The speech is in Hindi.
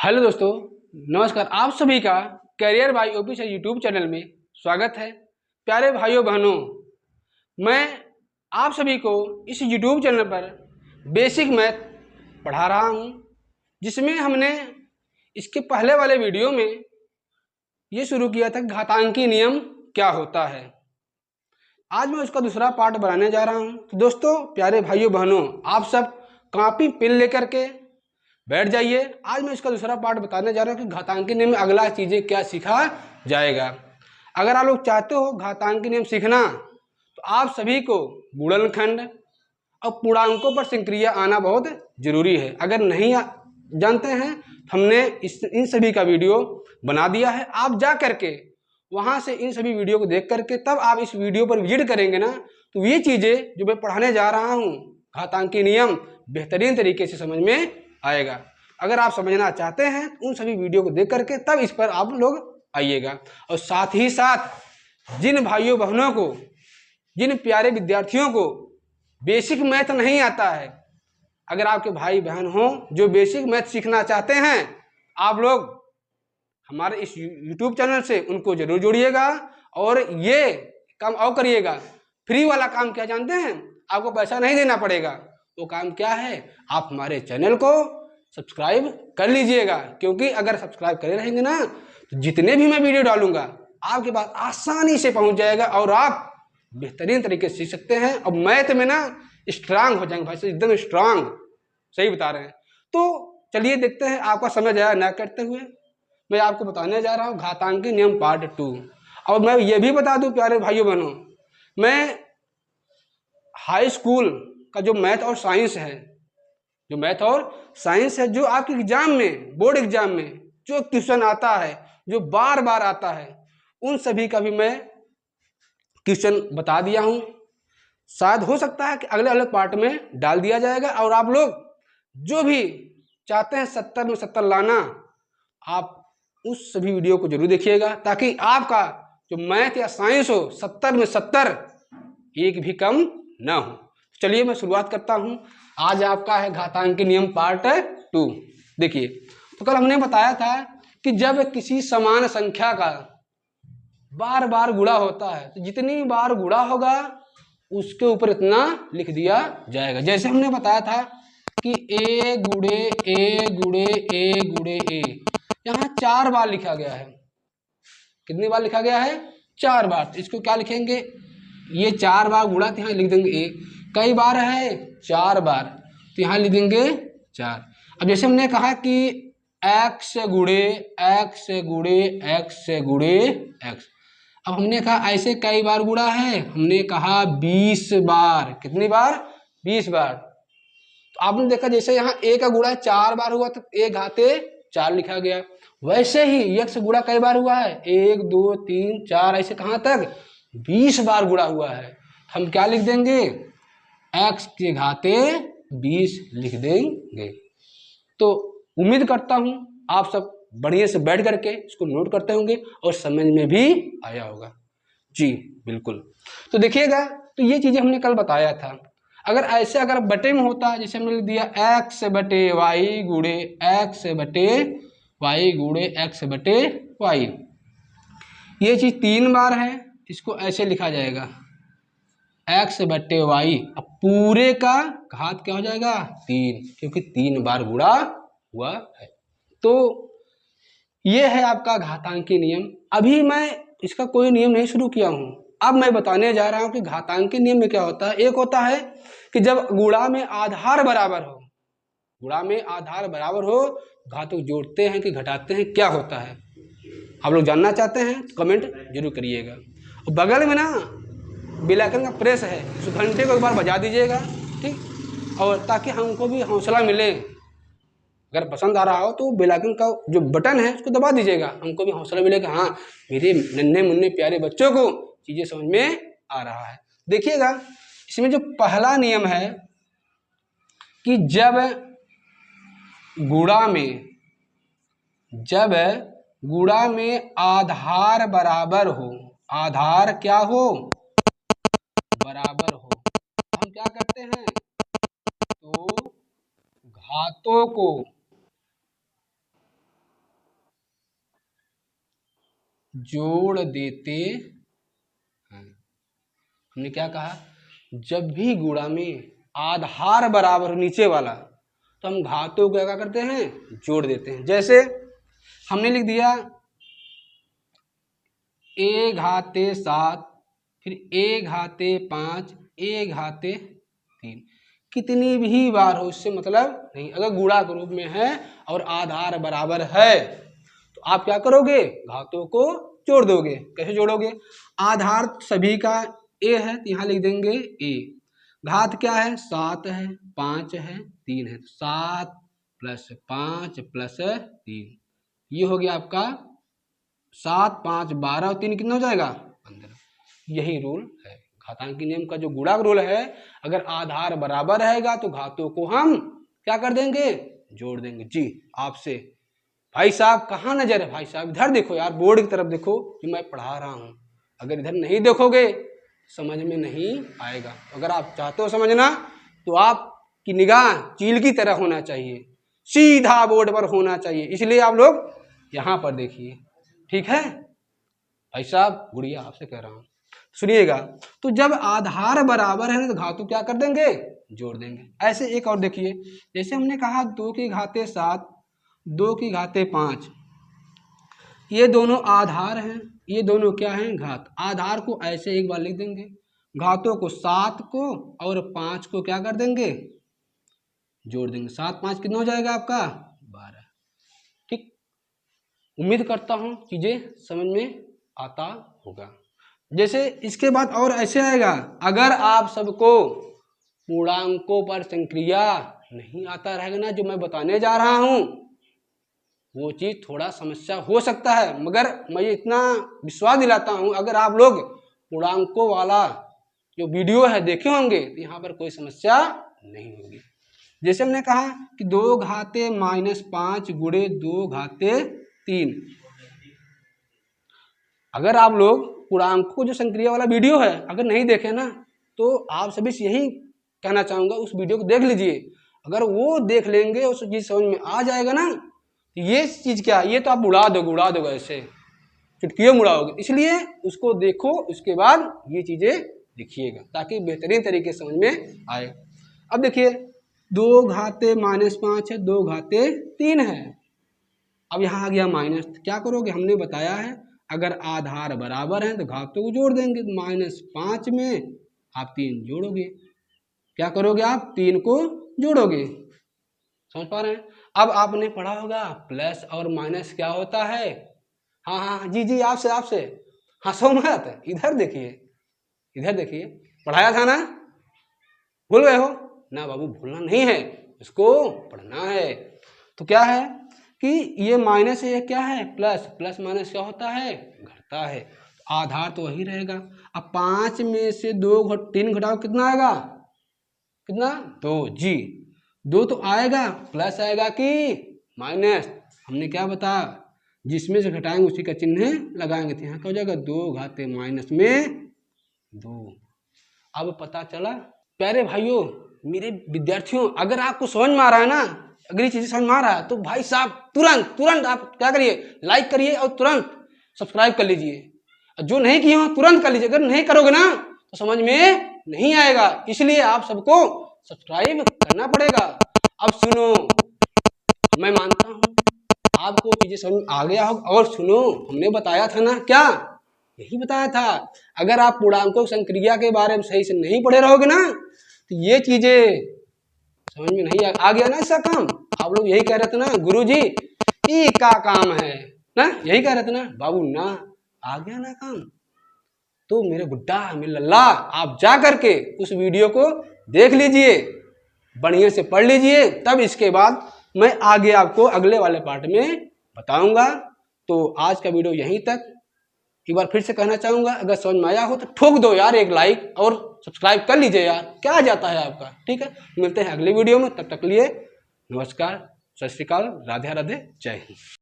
हेलो दोस्तों, नमस्कार। आप सभी का career bye official YouTube channel में स्वागत है। प्यारे भाइयों बहनों, मैं आप सभी को इस यूट्यूब चैनल पर बेसिक मैथ पढ़ा रहा हूं, जिसमें हमने इसके पहले वाले वीडियो में ये शुरू किया था घातांकी नियम क्या होता है। आज मैं उसका दूसरा पार्ट बनाने जा रहा हूं। तो दोस्तों, प्यारे भाइयों बहनों, आप सब कॉपी पेन लेकर के बैठ जाइए। आज मैं इसका दूसरा पार्ट बताने जा रहा हूँ कि घातांकी नियम में अगला चीजें क्या सीखा जाएगा। अगर आप लोग चाहते हो घातांकी नियम सीखना, तो आप सभी को गुणनखंड और पूर्णांकों पर संक्रिया आना बहुत जरूरी है। अगर नहीं जानते हैं, हमने इन सभी का वीडियो बना दिया है। आप जा करके वहां से इन सभी वीडियो को देख करके तब आप इस वीडियो पर विजिट करेंगे ना, तो ये चीजें जो मैं पढ़ाने जा रहा हूँ घातांकी नियम बेहतरीन तरीके से समझ में आएगा। अगर आप समझना चाहते हैं उन सभी वीडियो को देख करके तब इस पर आप लोग आइएगा। और साथ ही साथ जिन भाइयों बहनों को, जिन प्यारे विद्यार्थियों को बेसिक मैथ नहीं आता है, अगर आपके भाई बहन हो जो बेसिक मैथ सीखना चाहते हैं, आप लोग हमारे इस यूट्यूब चैनल से उनको जरूर जोड़िएगा। और ये काम और करिएगा। फ्री वाला काम क्या जानते हैं? आपको पैसा नहीं देना पड़ेगा। वो काम क्या है? आप हमारे चैनल को सब्सक्राइब कर लीजिएगा, क्योंकि अगर सब्सक्राइब करे रहेंगे ना, तो जितने भी मैं वीडियो डालूंगा आपके पास आसानी से पहुंच जाएगा और आप बेहतरीन तरीके से सीख सकते हैं। और मैथ में ना स्ट्रांग हो जाएंगे भाई साहब, एकदम स्ट्रांग। सही बता रहे हैं। तो चलिए देखते हैं। आपका समय जाया ना करते हुए मैं आपको बताने जा रहा हूँ घातांकी नियम पार्ट 2। और मैं ये भी बता दूं प्यारे भाइयों बहनों, मैं हाई स्कूल का जो मैथ और साइंस है, जो आपके एग्जाम में, बोर्ड एग्जाम में जो क्वेश्चन आता है, जो बार बार आता है, उन सभी का भी मैं क्वेश्चन बता दिया हूं। शायद हो सकता है कि अगले अलग पार्ट में डाल दिया जाएगा। और आप लोग जो भी चाहते हैं 70 में 70 लाना, आप उस सभी वीडियो को जरूर देखिएगा, ताकि आपका जो मैथ या साइंस हो 70 में 70 एक भी कम ना हो। चलिए मैं शुरुआत करता हूं। आज आपका है घातांकी नियम पार्ट 2। देखिए, तो कल हमने बताया था कि जब किसी समान संख्या का बार बार गुणा होता है, तो जितनी बार गुणा होगा उसके ऊपर इतना लिख दिया जाएगा। जैसे हमने बताया था कि ए गुणे ए गुणे ए गुणे ए, यहाँ 4 बार लिखा गया है। कितनी बार लिखा गया है? 4 बार। तो इसको क्या लिखेंगे? ये 4 बार गुणा, तो यहाँ लिख देंगे ए। कई बार है? 4 बार, तो यहाँ लिख देंगे 4। अब जैसे हमने कहा कि x गुणे x गुणे x गुणे x, अब हमने कहा ऐसे कई बार गुणा है? हमने कहा 20 बार। कितनी बार? 20 बार। तो आपने देखा जैसे यहाँ a का गुणा 4 बार हुआ तो a घाते 4 लिखा गया। वैसे ही x गुणा कई बार हुआ है? 1 2 3 4, ऐसे कहाँ तक? 20 बार गुणा हुआ है। हम क्या लिख देंगे? x के घाते 20 लिख देंगे। तो उम्मीद करता हूं आप सब बढ़िया से बैठ करके इसको नोट करते होंगे और समझ में भी आया होगा। जी बिल्कुल। तो देखिएगा, तो ये चीजें हमने कल बताया था। अगर ऐसे अगर बटे में होता, जैसे हमने लिख दिया x बटे वाई गुणे x बटे वाई गुणे x बटे वाई, ये चीज 3 बार है, इसको ऐसे लिखा जाएगा x बटे वाई। अब पूरे का घात क्या हो जाएगा? 3, क्योंकि 3 बार गुणा हुआ है। तो ये है आपका घातांकी नियम। अभी मैं इसका कोई नियम नहीं शुरू किया हूं। अब मैं बताने जा रहा हूं कि घातांकी नियम में क्या होता है। एक होता है कि जब गुणा में आधार बराबर हो, गुणा में आधार बराबर हो, घातों जोड़ते हैं कि घटाते हैं, क्या होता है? आप लोग जानना चाहते हैं तो कमेंट जरूर करिएगा। और बगल में ना बेल आइकन का प्रेस है, उस घंटे को एक बार बजा दीजिएगा, ठीक? और ताकि हमको भी हौसला मिले। अगर पसंद आ रहा हो तो बेल आइकन का जो बटन है उसको दबा दीजिएगा, हमको भी हौसला मिलेगा, हाँ मेरे नन्हे मुन्ने प्यारे बच्चों को चीजें समझ में आ रहा है। देखिएगा, इसमें जो पहला नियम है कि जब गुणा में आधार बराबर हो, आधार क्या हो? बराबर हो, तो हम क्या करते हैं? तो घातों को जोड़ देते हैं। हमने क्या कहा, जब भी गुणा में आधार बराबर नीचे वाला तो हम घातों को क्या करते हैं, जोड़ देते हैं। जैसे हमने लिख दिया a घाते 7, फिर a घाते 5, a घाते 3, कितनी भी बार हो इससे मतलब नहीं। अगर गुणा के रूप में है और आधार बराबर है तो आप क्या करोगे, घातों को जोड़ दोगे। कैसे जोड़ोगे, आधार सभी का a है तो यहाँ लिख देंगे a, घात क्या है 7 है, 5 है, 3 है, 7 + 5 + 3, ये हो गया आपका 7, 5, 12 और 3 कितना हो जाएगा 15। यही रूल है घातांकी नियम का, जो गुणा रूल है। अगर आधार बराबर रहेगा तो घातों को हम क्या कर देंगे, जोड़ देंगे। जी आपसे भाई साहब कहाँ नजर है, भाई साहब इधर देखो यार, बोर्ड की तरफ देखो जो मैं पढ़ा रहा हूँ। अगर इधर नहीं देखोगे समझ में नहीं आएगा। अगर आप चाहते हो समझना तो आपकी निगाह चील की तरह होना चाहिए, सीधा बोर्ड पर होना चाहिए। इसलिए आप लोग यहाँ पर देखिए, ठीक है भाई साहब, गुड़िया आपसे कह रहा हूँ, सुनिएगा। तो जब आधार बराबर है ना तो घातों क्या कर देंगे, जोड़ देंगे। ऐसे एक और देखिए, जैसे हमने कहा 2 की घाते 7, 2 की घाते 5, ये दोनों आधार हैं, ये दोनों क्या हैं, घात। आधार को ऐसे एक बार लिख देंगे, घातों को 7 को और 5 को क्या कर देंगे, जोड़ देंगे। 7, 5 कितना हो जाएगा आपका 12। ठीक, उम्मीद करता हूँ चीजें समझ में आता होगा। जैसे इसके बाद और ऐसे आएगा, अगर आप सबको पूर्णांकों पर संक्रिया नहीं आता रहेगा ना, जो मैं बताने जा रहा हूँ वो चीज थोड़ा समस्या हो सकता है, मगर मैं ये इतना विश्वास दिलाता हूँ अगर आप लोग पूर्णांकों वाला जो वीडियो है देखे होंगे तो यहाँ पर कोई समस्या नहीं होगी। जैसे हमने कहा कि 2 घाते -5 गुणे 2 घाते 3, अगर आप लोग पूर्णांकों जो संक्रिया वाला वीडियो है अगर नहीं देखे ना तो आप सभी से यही कहना चाहूँगा उस वीडियो को देख लीजिए। अगर वो देख लेंगे उस चीज समझ में आ जाएगा ना, ये चीज क्या, ये तो आप उड़ा दोगे ऐसे चुटकियों में उड़ाओगे। इसलिए उसको देखो, उसके बाद ये चीजें लिखिएगा ताकि बेहतरीन तरीके से समझ में आए। अब देखिए 2 घाते -5 है, 2 घाते 3 है। अब यहाँ आ गया माइनस, क्या करोगे, हमने बताया है अगर आधार बराबर है तो घातों को जोड़ देंगे। -5 में आप 3 जोड़ोगे, क्या करोगे आप 3 को जोड़ोगे। समझ पा रहे हैं। अब आपने पढ़ा होगा प्लस और माइनस क्या होता है। हाँ हाँ जी आपसे हंसो मत, इधर देखिए पढ़ाया था ना, भूल गए हो ना बाबू, भूलना नहीं है, इसको पढ़ना है। तो क्या है कि ये माइनस है, ये क्या है प्लस माइनस क्या होता है, घटता है। आधार तो वही रहेगा। अब 5 में से 3 घटाओ कितना आएगा, कितना 2 जी, 2 तो आएगा, प्लस आएगा कि माइनस। हमने क्या बताया, जिसमें से घटाएंगे उसी का चिन्ह लगाएंगे, तो यहाँ क्या हो जाएगा 2 घाते -2। अब पता चला। प्यारे भाइयों मेरे विद्यार्थियों, अगर आपको समझ में आ रहा है ना, अगर ये चीजें समझ में आ रहा है तो भाई साहब तुरंत आप क्या करिए, लाइक करिए और तुरंत सब्सक्राइब कर लीजिए। जो नहीं किए हो तुरंत कर लीजिए, अगर नहीं करोगे ना तो समझ में नहीं आएगा। इसलिए आप सबको सब्सक्राइब करना पड़ेगा। अब सुनो, मैं मानता हूँ आपको चीजें समझ आ गया होगा। और सुनो, हमने बताया था ना, क्या यही बताया था, अगर आप पूर्णांकों की संक्रिया के बारे में सही से नहीं पढ़े रहोगे ना तो ये चीजें समझ में नहीं आ गया ना। इसका काम आप लोग यही कह रहे थे ना, गुरुजी ये का काम है ना, यही कह रहे थे ना बाबू ना, आ गया ना काम। तो मेरे गुड्डा मेरे लल्ला, आप जा करके उस वीडियो को देख लीजिए, बढ़िया से पढ़ लीजिए, तब इसके बाद मैं आगे आपको अगले वाले पार्ट में बताऊंगा। तो आज का वीडियो यहीं तक। एक बार फिर से कहना चाहूंगा, अगर समझ में आया हो तो ठोक दो यार एक लाइक और सब्सक्राइब कर लीजिए यार, क्या जाता है आपका। ठीक है, मिलते हैं अगले वीडियो में, तब तक के लिए नमस्कार, सत श्री अकाल, राधे राधे, जय हिंद।